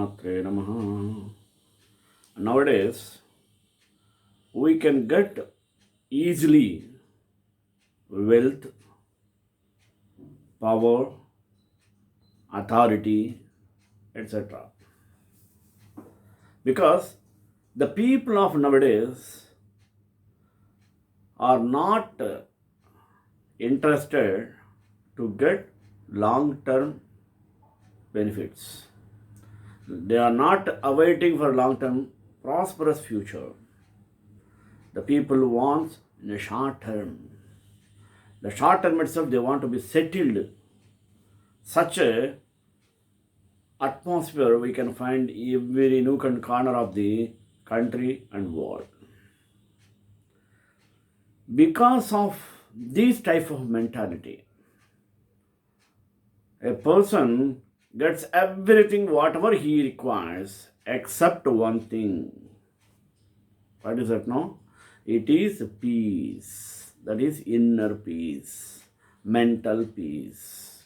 Matre Namaha. Nowadays, we can get easily wealth, power, authority, etc. Because the people of nowadays are not interested to get long-term benefits. They are not awaiting for long-term prosperous future. The people want in a short term. The short term itself they want to be settled. Such a atmosphere we can find every nook and corner of the country and world. Because of this type of mentality, a person gets everything whatever he requires except one thing. What is that now? It is peace. That is inner peace, mental peace.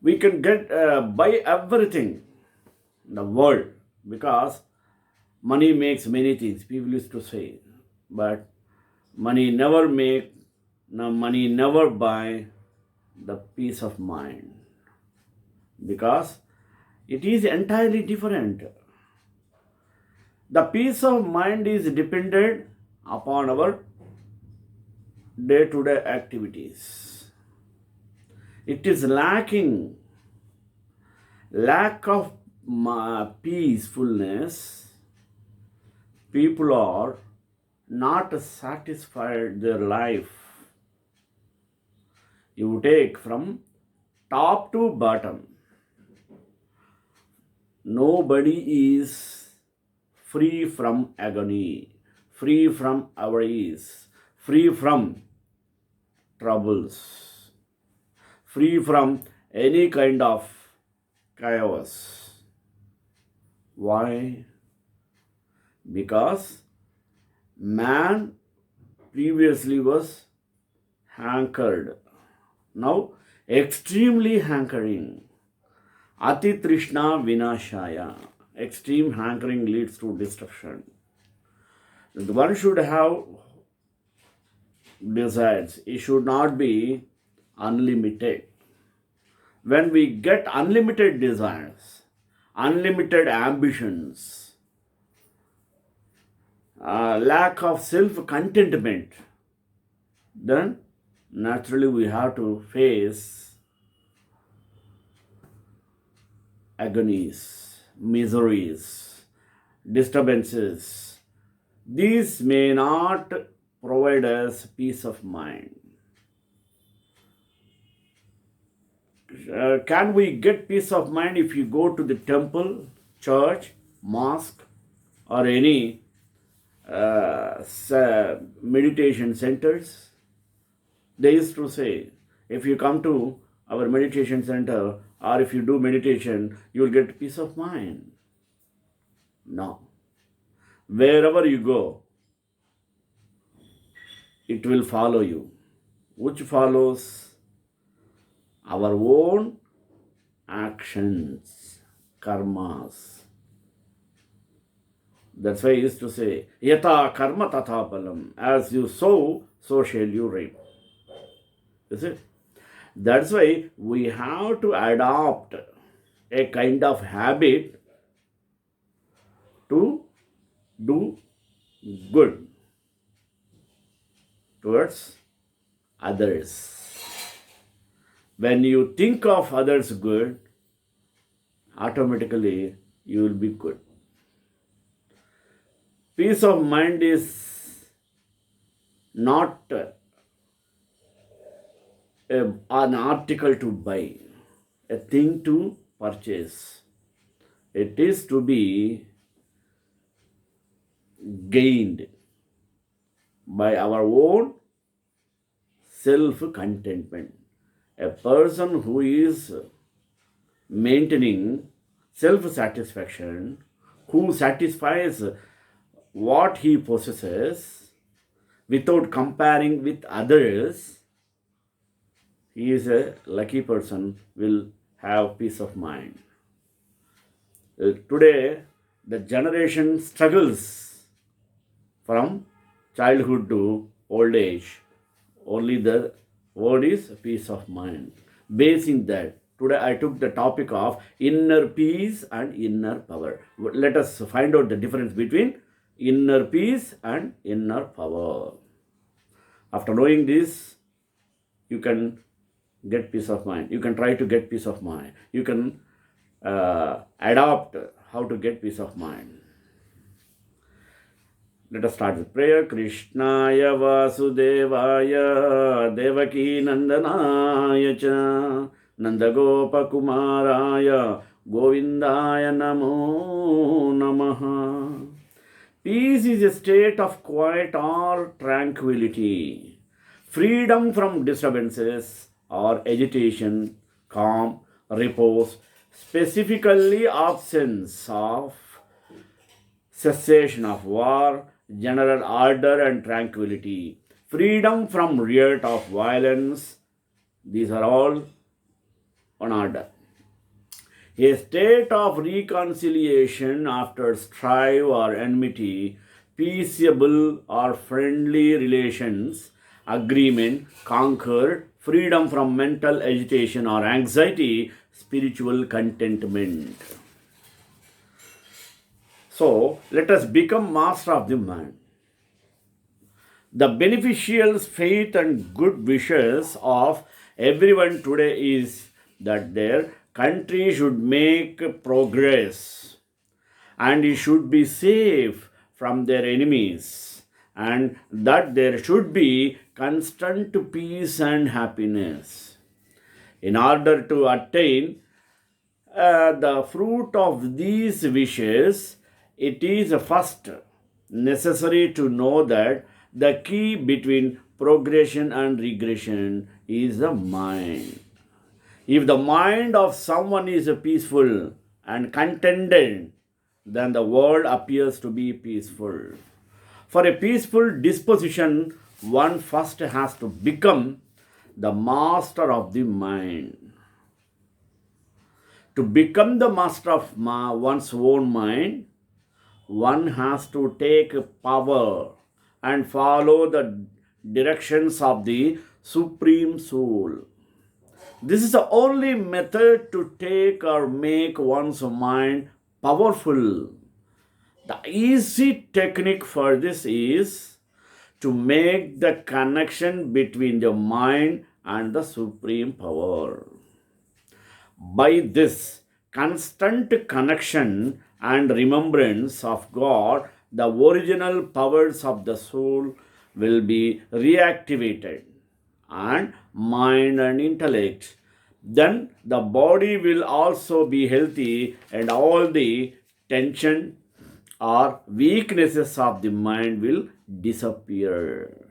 We can get buy everything in the world because money makes many things. People used to say, but money never buy the peace of mind because it is entirely different. The peace of mind is dependent upon our day-to-day activities. It is lack of peacefulness. People are not satisfied their life. You take from top to bottom. Nobody is free from agony, free from worries, free from troubles, free from any kind of chaos. Why? Because man previously was hankered. Now extremely hankering. Ati Trishna Vinashaya. Extreme hankering leads to destruction. One should have desires. It should not be unlimited. When we get unlimited desires, unlimited ambitions, lack of self-contentment, then naturally we have to face agonies, miseries, disturbances. These may not provide us peace of mind. Can we get peace of mind if you go to the temple, church, mosque, or any meditation centers? They used to say, if you come to our meditation center or if you do meditation, you will get peace of mind. No. Wherever you go, it will follow you. Which follows? Our own actions, karmas. That's why I used to say, Yata karma tatha palam. As you sow, so shall you reap. Is it? That's why we have to adopt a kind of habit to do good towards others. When you think of others good, automatically you will be good. Peace of mind is not an article to buy, a thing to purchase. It is to be gained by our own self-contentment. A person who is maintaining self-satisfaction, who satisfies what he possesses without comparing with others, he is a lucky person, will have peace of mind. Today, the generation struggles from childhood to old age. Only the word is peace of mind. Basing that, today I took the topic of inner peace and inner power. Let us find out the difference between inner peace and inner power. After knowing this, you can get peace of mind. You can try to get peace of mind. You can adopt how to get peace of mind. Let us start with prayer. Krishnaya Vasudevaya Devaki Nandanaya Cha Nandagopakumaraya Govindaya Namo Namaha. Peace is a state of quiet or tranquility, freedom from disturbances or agitation, calm, repose, specifically absence of cessation of war, general order and tranquility, freedom from riot of violence. These are all on order. A state of reconciliation after strife or enmity, peaceable or friendly relations, agreement, conquered, freedom from mental agitation or anxiety, spiritual contentment. So, let us become master of the mind. The beneficial faith and good wishes of everyone today is that their country should make progress and it should be safe from their enemies and that there should be constant peace and happiness. In order to attain the fruit of these wishes, it is first necessary to know that the key between progression and regression is the mind. If the mind of someone is peaceful and contented, then the world appears to be peaceful. For a peaceful disposition, one first has to become the master of the mind. To become the master of one's own mind, one has to take power and follow the directions of the Supreme Soul. This is the only method to take or make one's mind powerful. The easy technique for this is to make the connection between the mind and the Supreme Power. By this constant connection and remembrance of God, the original powers of the soul will be reactivated and mind and intellect. Then the body will also be healthy and all the tension or weaknesses of the mind will disappear.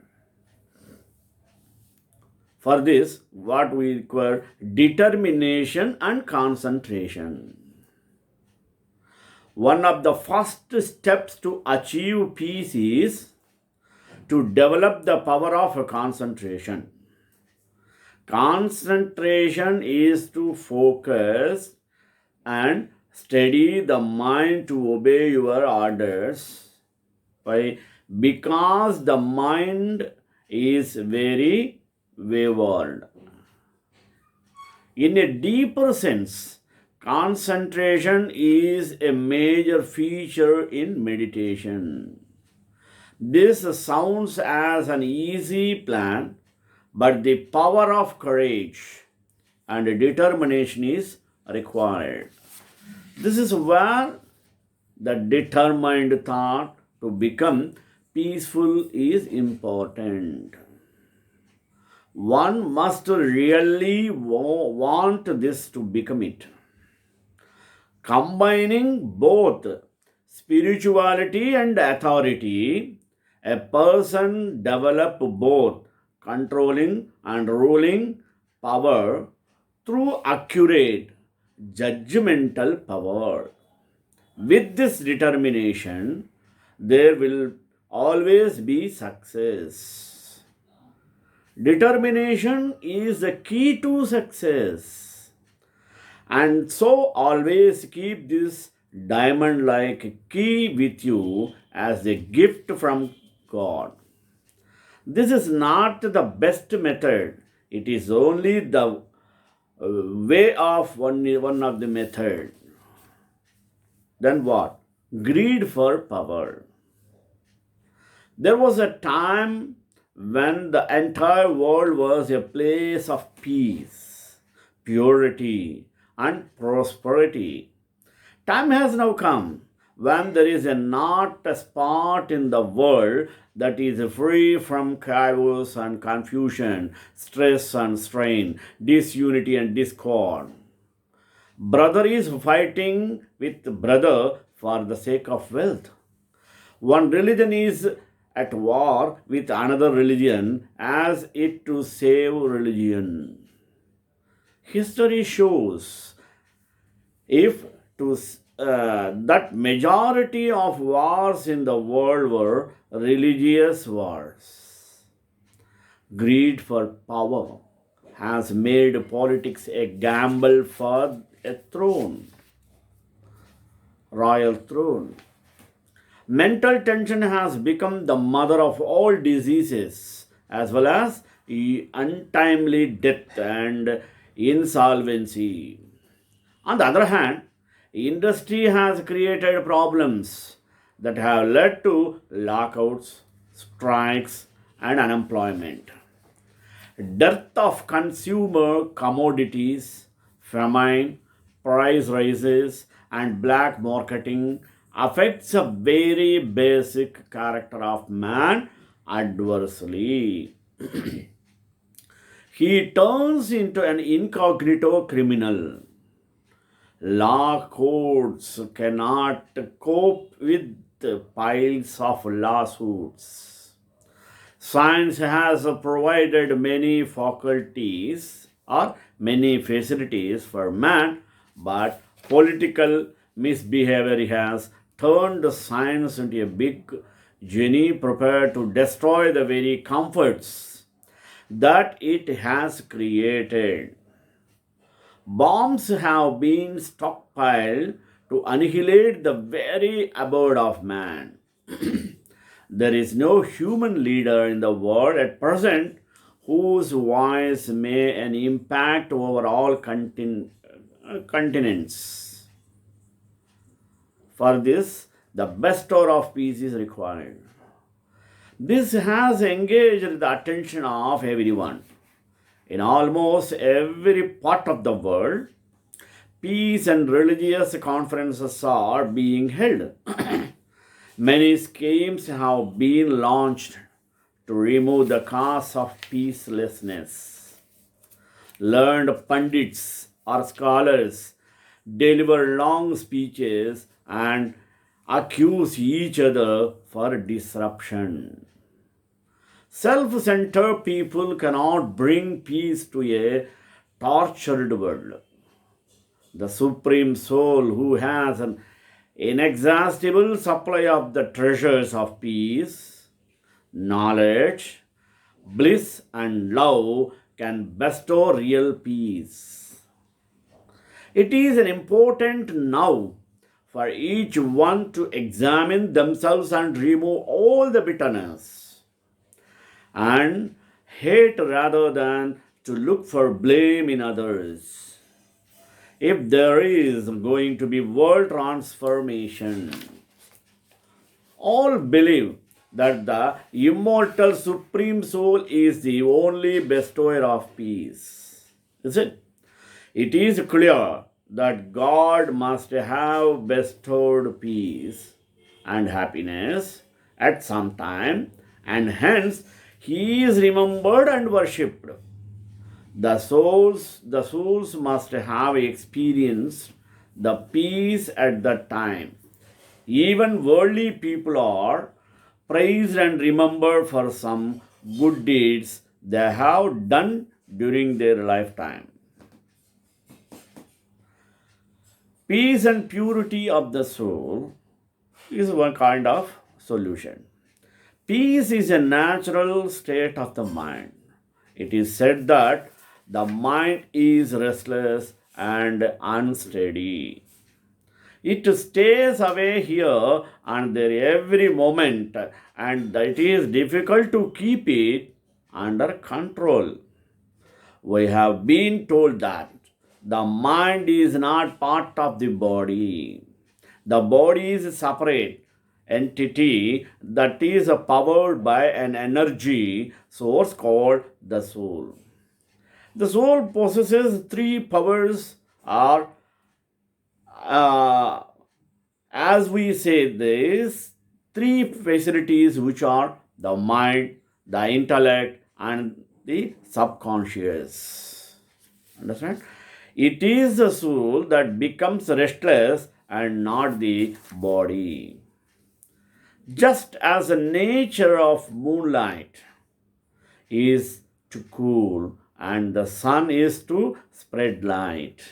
For this, what we require determination and concentration. One of the first steps to achieve peace is to develop the power of concentration. Concentration is to focus and steady the mind to obey your orders. Why? Because the mind is very wayward. In a deeper sense, concentration is a major feature in meditation. This sounds as an easy plan, but the power of courage and determination is required. This is where the determined thought to become peaceful is important. One must really want this to become it. Combining both spirituality and authority, a person develops both controlling and ruling power through accurate judgmental power. With this determination, there will always be success. Determination is the key to success. And so always keep this diamond like key with you as a gift from God. This is not the best method. It is only the way of one of the method. Then what? Greed for power. There was a time when the entire world was a place of peace, purity, and prosperity. Time has now come when there is not a spot in the world that is free from chaos and confusion, stress and strain, disunity and discord. Brother is fighting with brother for the sake of wealth. One religion is at war with another religion as it to save religion. History shows if to that majority of wars in the world were religious wars. Greed for power has made politics a gamble for a throne, royal throne. Mental tension has become the mother of all diseases, as well as untimely death and insolvency. On the other hand, industry has created problems that have led to lockouts, strikes, and unemployment. Dearth of consumer commodities, famine, price rises, and black marketing affects a very basic character of man adversely. He turns into an incognito criminal. Law courts cannot cope with piles of lawsuits. Science has provided many faculties or many facilities for man, but political misbehavior has turned science into a big genie prepared to destroy the very comforts that it has created. Bombs have been stockpiled to annihilate the very abode of man. There is no human leader in the world at present whose voice may an impact over all continents. For this, the bestower of peace is required. This has engaged the attention of everyone. In almost every part of the world, peace and religious conferences are being held. Many schemes have been launched to remove the cause of peacelessness. Learned pundits or scholars deliver long speeches and accuse each other for disruption. Self centered people cannot bring peace to a tortured world. The Supreme Soul, who has an inexhaustible supply of the treasures of peace, knowledge, bliss, and love, can bestow real peace. It is an important now for each one to examine themselves and remove all the bitterness and hate rather than to look for blame in others. If there is going to be world transformation, all believe that the immortal Supreme Soul is the only bestower of peace. Is it? It is clear that God must have bestowed peace and happiness at some time, and hence he is remembered and worshipped. The souls must have experienced the peace at that time. Even worldly people are praised and remembered for some good deeds they have done during their lifetime. Peace and purity of the soul is one kind of solution. Peace is a natural state of the mind. It is said that the mind is restless and unsteady. It stays away here and there every moment, and it is difficult to keep it under control. We have been told that the mind is not part of the body. The body is a separate entity that is powered by an energy source called the soul. The soul possesses three powers, or uh, as we say this, three facilities, which are the mind, the intellect, and the subconscious. Understand? It is the soul that becomes restless and not the body. Just as the nature of moonlight is to cool and the sun is to spread light,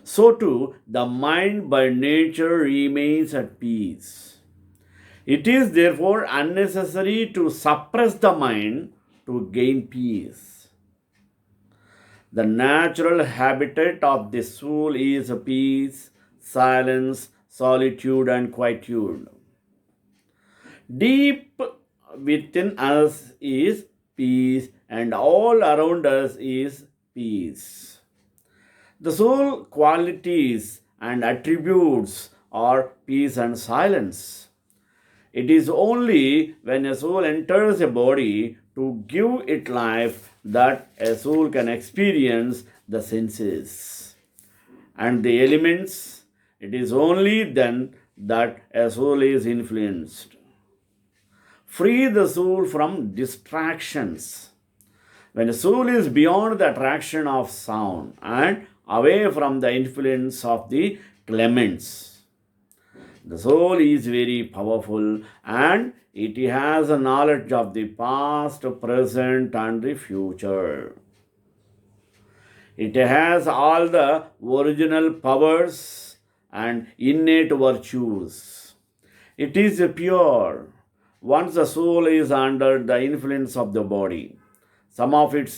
so too the mind by nature remains at peace. It is therefore unnecessary to suppress the mind to gain peace. The natural habitat of the soul is peace, silence, solitude, and quietude. Deep within us is peace, and all around us is peace. The soul qualities and attributes are peace and silence. It is only when a soul enters a body to give it life that a soul can experience the senses and the elements. It is only then that a soul is influenced. Free the soul from distractions. When a soul is beyond the attraction of sound and away from the influence of the clements, the soul is very powerful and it has a knowledge of the past, present, and the future. It has all the original powers and innate virtues. It is pure once the soul is under the influence of the body. Some of its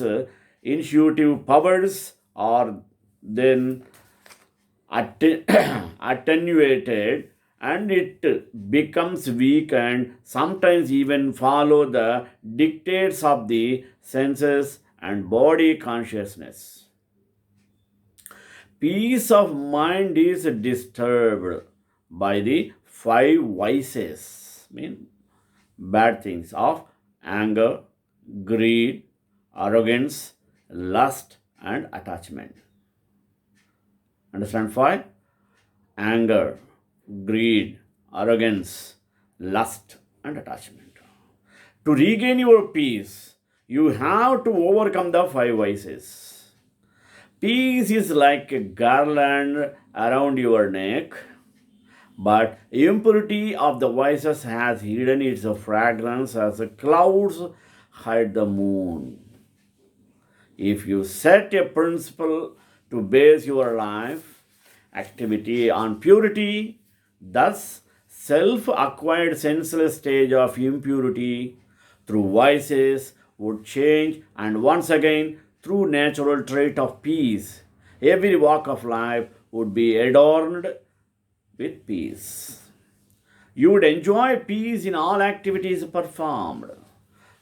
intuitive powers are then attenuated and it becomes weak and sometimes even follow the dictates of the senses and body consciousness. Peace of mind is disturbed by the five vices, mean bad things of anger, greed, arrogance, lust, and attachment. Understand? Five: anger, greed, arrogance, lust, and attachment. To regain your peace, you have to overcome the five vices. Peace is like a garland around your neck, but impurity of the vices has hidden its fragrance as the clouds hide the moon. If you set a principle to base your life activity on purity, thus self-acquired senseless stage of impurity through vices would change, and once again through natural trait of peace, every walk of life would be adorned with peace. You would enjoy peace in all activities performed.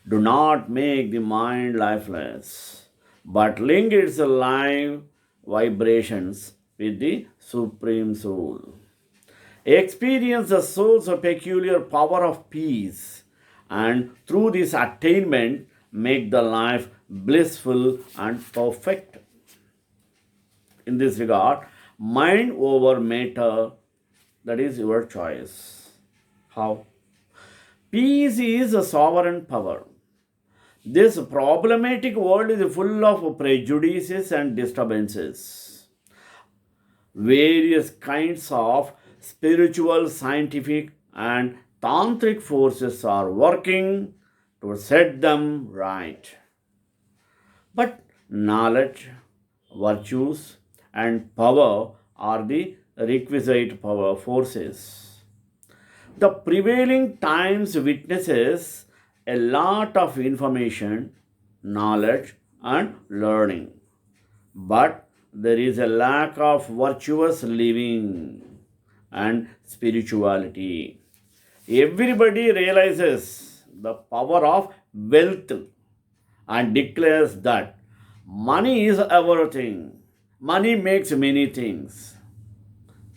Do not make the mind lifeless, but link its live vibrations with the Supreme Soul. Experience the soul's peculiar power of peace, and through this attainment, make the life blissful and perfect. In this regard, mind over matter, that is your choice. How? Peace is a sovereign power. This problematic world is full of prejudices and disturbances. Various kinds of spiritual, scientific, and tantric forces are working to set them right. But knowledge, virtues, and power are the requisite power forces. The prevailing times witnesses a lot of information, knowledge, and learning. But there is a lack of virtuous living. and spirituality. Everybody realizes the power of wealth and declares that money is everything. Money makes many things.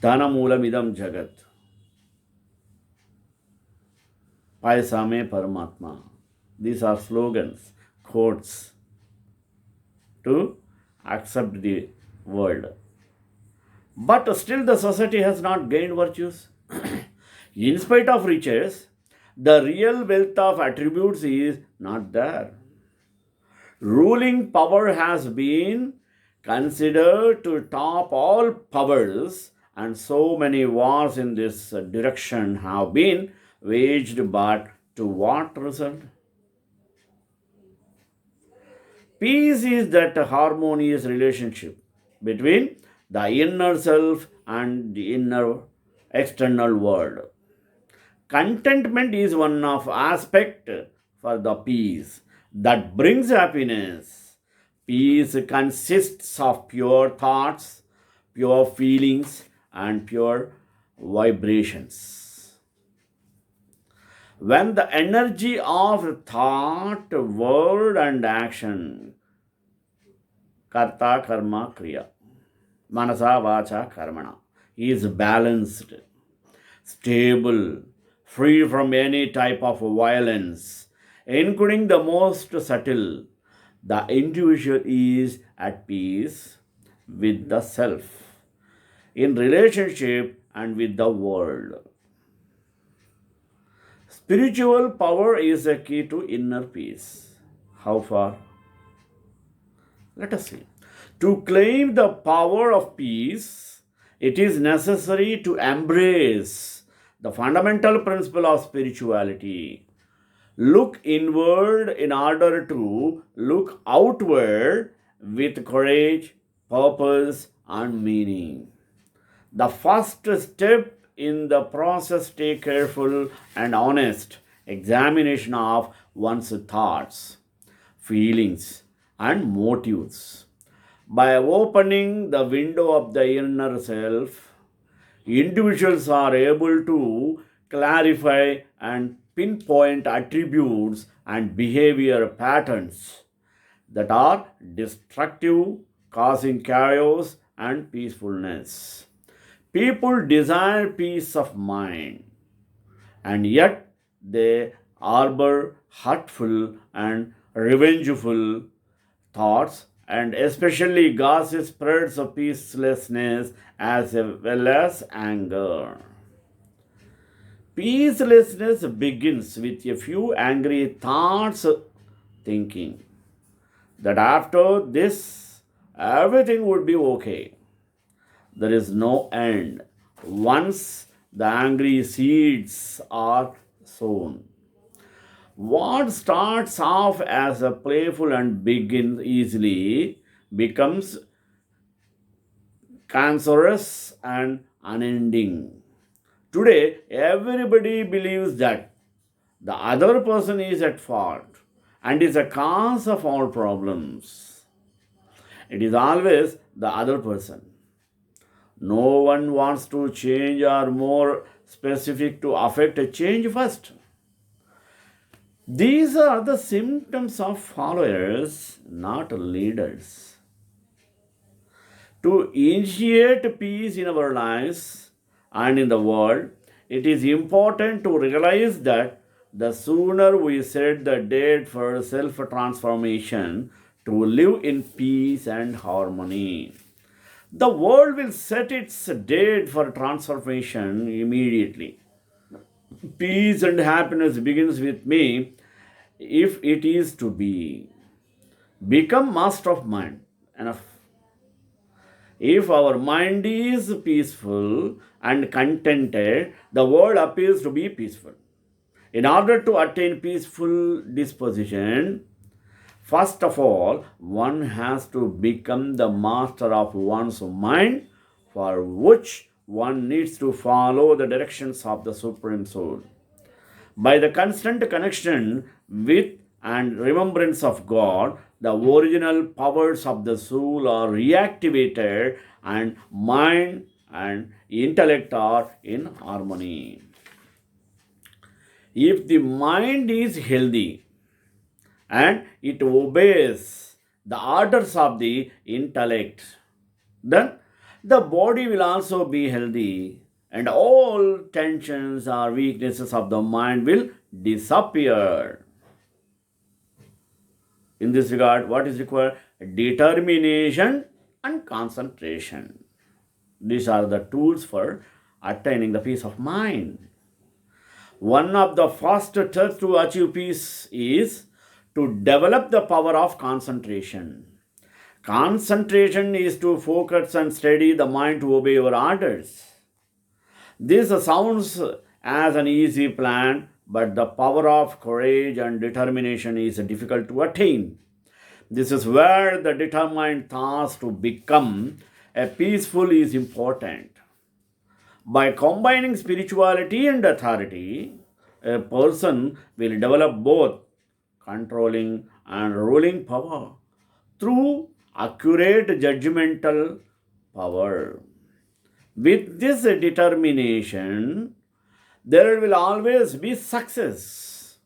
Dhanamulamidam jagat. Paisame Paramatma. These are slogans, quotes to accept the world. But still, the society has not gained virtues. In spite of riches, the real wealth of attributes is not there. Ruling power has been considered to top all powers, and so many wars in this direction have been waged, but to what result? Peace is that harmonious relationship between the inner self and the inner external world. Contentment is one of aspect for the peace that brings happiness. Peace consists of pure thoughts, pure feelings, and pure vibrations. When the energy of thought, word, and action, karta, karma, kriya, manasa, vacha, karmana, is balanced, stable, free from any type of violence, including the most subtle, the individual is at peace with the self, in relationship, and with the world. Spiritual power is a key to inner peace. How far? Let us see. To claim the power of peace, it is necessary to embrace the fundamental principle of spirituality. Look inward in order to look outward with courage, purpose, and meaning. The first step in the process take careful and honest examination of one's thoughts, feelings, and motives. By opening the window of the inner self, individuals are able to clarify and pinpoint attributes and behavior patterns that are destructive, causing chaos and peacefulness. People desire peace of mind, and yet they harbor hurtful and revengeful thoughts, and especially gossip spreads of peacelessness as well as anger. Peacelessness begins with a few angry thoughts, thinking that after this everything would be okay. There is no end once the angry seeds are sown. What starts off as a playful and begins easily becomes cancerous and unending. Today, everybody believes that the other person is at fault and is a cause of all problems. It is always the other person. No one wants to change or more specific to affect a change first. These are the symptoms of followers, not leaders. To initiate peace in our lives and in the world, it is important to realize that the sooner we set the date for self transformation to live in peace and harmony, the world will set its date for transformation immediately. Peace and happiness begins with me if it is to be. Become master of mind. Enough. If our mind is peaceful and contented, the world appears to be peaceful. In order to attain peaceful disposition, first of all, one has to become the master of one's mind, for which one needs to follow the directions of the Supreme Soul. By the constant connection with and remembrance of God, the original powers of the soul are reactivated and mind and intellect are in harmony. If the mind is healthy and it obeys the orders of the intellect, then the body will also be healthy and all tensions or weaknesses of the mind will disappear. In this regard, what is required? Determination and concentration. These are the tools for attaining the peace of mind. One of the first steps to achieve peace is to develop the power of concentration. Concentration is to focus and steady the mind to obey your orders. This sounds as an easy plan, but the power of courage and determination is difficult to attain. This is where the determined task to become a peaceful is important. By combining spirituality and authority, a person will develop both controlling and ruling power through accurate judgmental power. With this determination, there will always be success.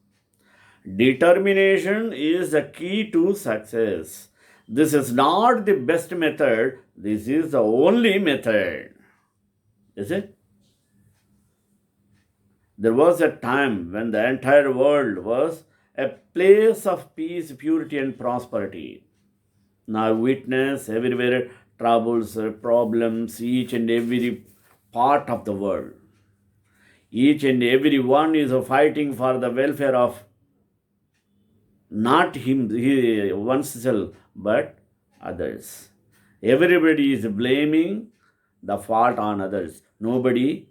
Determination is the key to success. This is not the best method, this is the only method. Is it? There was a time when the entire world was a place of peace, purity, and prosperity. Now, witness everywhere troubles, problems, each and every part of the world. Each and every one is fighting for the welfare of not oneself, but others. Everybody is blaming the fault on others. Nobody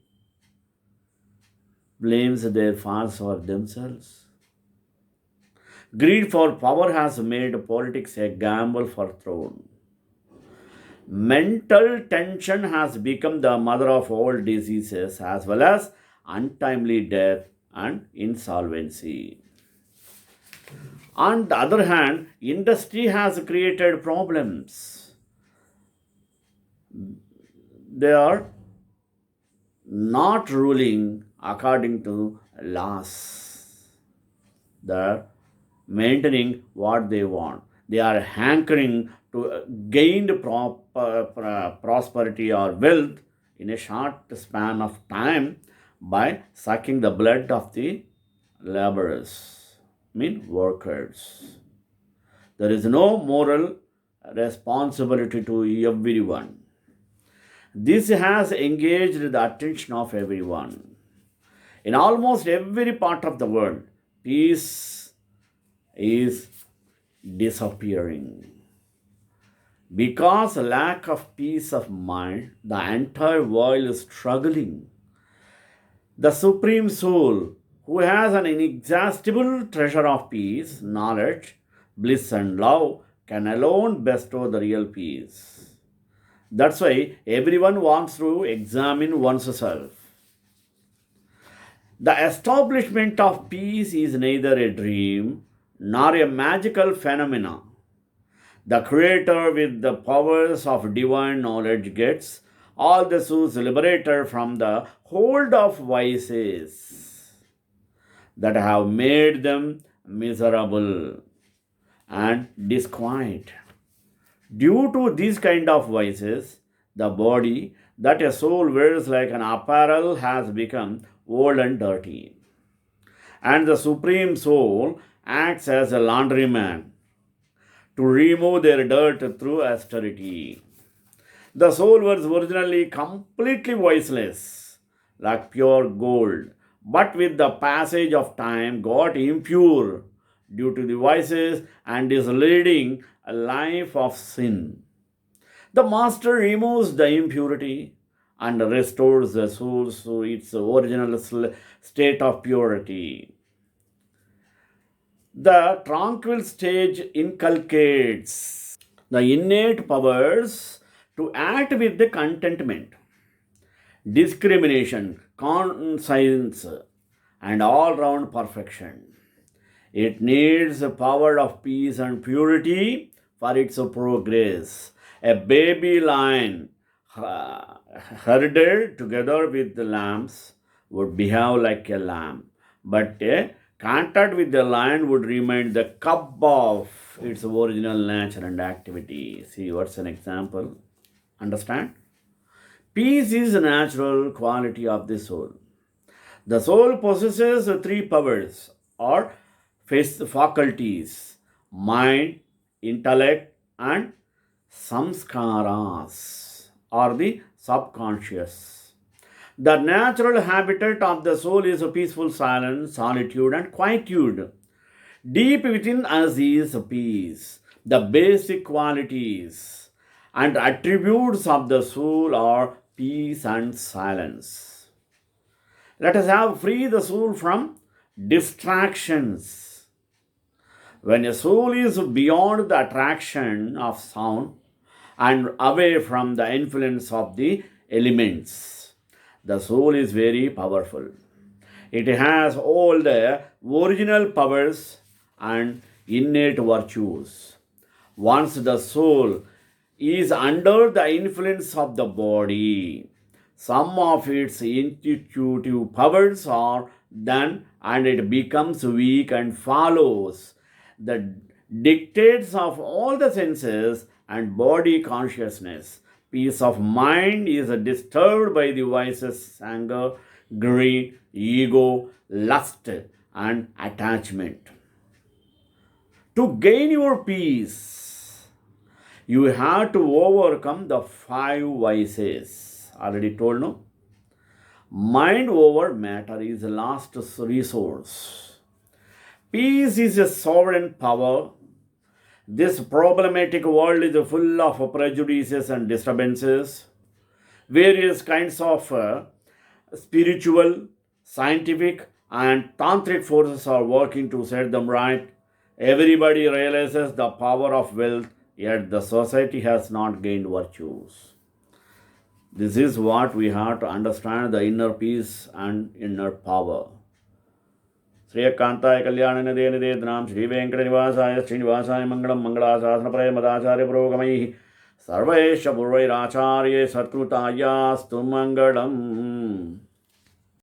blames their faults for themselves. Greed for power has made politics a gamble for throne. Mental tension has become the mother of all diseases as well as untimely death and insolvency. On the other hand, industry has created problems. They are not ruling according to laws. They are maintaining what they want. They are hankering to gain prosperity or wealth in a short span of time by sucking the blood of the laborers, workers. There is no moral responsibility to everyone. This has engaged the attention of everyone. In almost every part of the world, peace is disappearing. Because lack of peace of mind, the entire world is struggling. The Supreme Soul, who has an inexhaustible treasure of peace, knowledge, bliss, and love, can alone bestow the real peace. That's why everyone wants to examine oneself. The establishment of peace is neither a dream nor a magical phenomenon. The Creator, with the powers of divine knowledge, gets all the souls liberated from the hold of vices that have made them miserable and disquiet. Due to these kind of vices, the body that a soul wears like an apparel has become old and dirty. And the Supreme Soul acts as a laundryman to remove their dirt through austerity. The soul was originally completely voiceless, like pure gold, but with the passage of time got impure due to the vices and is leading a life of sin. The Master removes the impurity and restores the soul to its original state of purity. The tranquil stage inculcates the innate powers to act with the contentment, discrimination, conscience, and all round perfection. It needs the power of peace and purity for its progress. A baby lion herded together with the lambs would behave like a lamb, but a contact with the lion would remind the cub of its original nature and activity. See, what's an example? Understand? Peace is a natural quality of the soul. The soul possesses three powers or faculties: mind, intellect, and samskaras, or the subconscious. The natural habitat of the soul is a peaceful silence, solitude, and quietude. Deep within us is peace. The basic qualities and attributes of the soul are peace and silence. Let us have free the soul from distractions. When a soul is beyond the attraction of sound and away from the influence of the elements, the soul is very powerful. It has all the original powers and innate virtues. Once the soul is under the influence of the body, some of its intuitive powers are done and it becomes weak and follows the dictates of all the senses and body consciousness. Peace of mind is disturbed by the vices, anger, greed, ego, lust, and attachment. To gain your peace, you have to overcome the five vices. Already told, no? Mind over matter is the last resource. Peace is a sovereign power. This problematic world is full of prejudices and disturbances. Various kinds of spiritual, scientific, and tantric forces are working to set them right. Everybody realizes the power of wealth, yet the society has not gained virtues. This is what we have to understand: the inner peace and inner power. श्रीयकांताय Kalyan Nidhe निधेनाम Shri Venkat निवासाय श्रीनिवासाय Mangalam मंगलाशासन प्रय मदाचार्य पुरोगमैः सर्वैश्च पूर्वैराचार्ये सत्कृतायास्तु Mangalam.